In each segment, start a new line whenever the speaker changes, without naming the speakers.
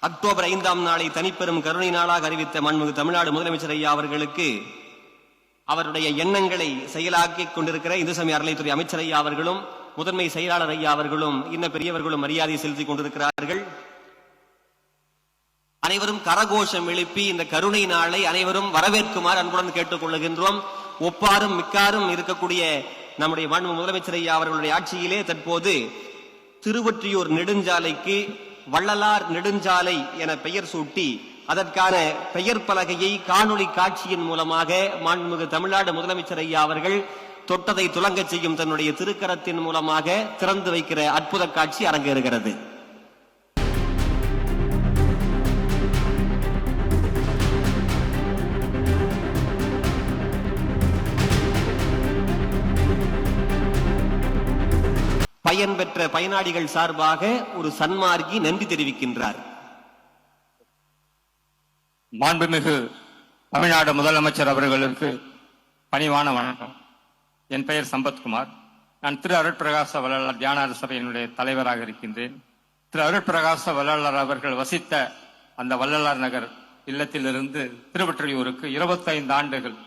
October 5ஆம் நாளை தனிப்பெரும் கருணை நாளாக அறிவித்த மாண்புமிகு தமிழ்நாடு முதலமைச்சர் ஐயா அவர்களுக்கு அவருடைய எண்ணங்களை செயலாக்கிக் கொண்டிருக்கிற இந்து சமய அறநிலையத்துறை அமைச்சர் ஐயா அவர்களும் முதன்மை செயலாளர் ஐயா அவர்களும் இன்ன பெரியவர்களும் மரியாதை செலுத்திக் கொண்டிருக்கிறார்கள். அனைவரும் கரகோஷம் எழுப்பி இந்த கருணை நாளை அனைவரும் வரவேற்குமாறு அன்புடன் கேட்டுக் கொள்ளுகின்றோம். ஒப்பாரும் மிக்காரும் இருக்கக்கூடிய நம்முடைய மாண்பு முதலமைச்சர் ஐயா அவர்களுடைய ஆட்சியிலே தற்போது திருவொற்றியூர் நெடுஞ்சாலைக்கு வள்ளலார் நெடுஞ்சாலை என பெயர் சூட்டி அதற்கான பெயர் பலகையை காணொளி காட்சியின் மூலமாக மாண்புமிகு தமிழ்நாடு முதலமைச்சர் ஐயா அவர்கள் தொட்டதை துலங்க செய்யும் தன்னுடைய திருக்கரத்தின் மூலமாக திறந்து வைக்கிற அற்புத காட்சி அரங்கேறுகிறது. பயன்பெற்ற பயனாளிகள் சார்பாக ஒரு சன்மார்க்கி நன்றி தெரிவிக்கின்றார்.
மாண்புமிகு தமிழ்நாடு முதலமைச்சர் அவர்களுக்கு பணிவான வணக்கம். என் பெயர் சம்பத்குமார். நான் திரு அருட்பிரகாச வள்ளலார் தியான சபையினுடைய தலைவராக இருக்கின்றேன். திரு அருட்பிரகாச வள்ளலார் அவர்கள் வசித்த அந்த வள்ளலார் நகர் இல்லத்திலிருந்து திருவொற்றியூருக்கு 25 ஆண்டுகள்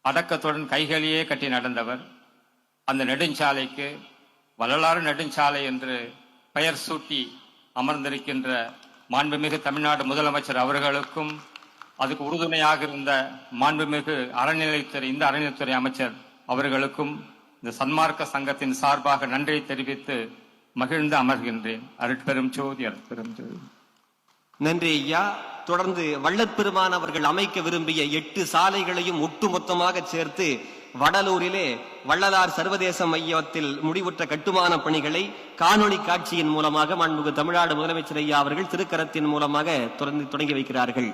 அடக்கத்துடன் கைகளியே கட்டி நடந்தவர். அந்த நெடுஞ்சாலைக்கு வள்ளலார் நெடுஞ்சாலை என்று பெயர் சூட்டி அமர்ந்திருக்கின்ற மாண்புமிகு தமிழ்நாடு முதலமைச்சர் அவர்களுக்கும் அதுக்கு உறுதுணையாக இருந்த மாண்புமிகு இந்த அறநிலையத்துறை அமைச்சர் அவர்களுக்கும் இந்த சன்மார்க்க சங்கத்தின் சார்பாக நன்றி தெரிவித்து மகிழ்ந்து அமர்கின்றேன். அருட்பெரும் ஜோதி, அருட்பெரும் ஜோதி.
நன்றி ஐயா. தொடர்ந்து வள்ளற்பெருமான் அவர்கள் அமைக்க விரும்பிய 8 சாலைகளையும் ஒட்டுமொத்தமாக சேர்த்து வடலூரிலே வள்ளலார் சர்வதேச மையத்தில் முடிவுற்ற கட்டுமான பணிகளை காணொளி காட்சியின் மூலமாக மாண்புமிகு தமிழ்நாடு முதலமைச்சர் ஐயா அவர்கள் திருக்கரத்தின் மூலமாக தொடங்கி வைக்கிறார்கள்.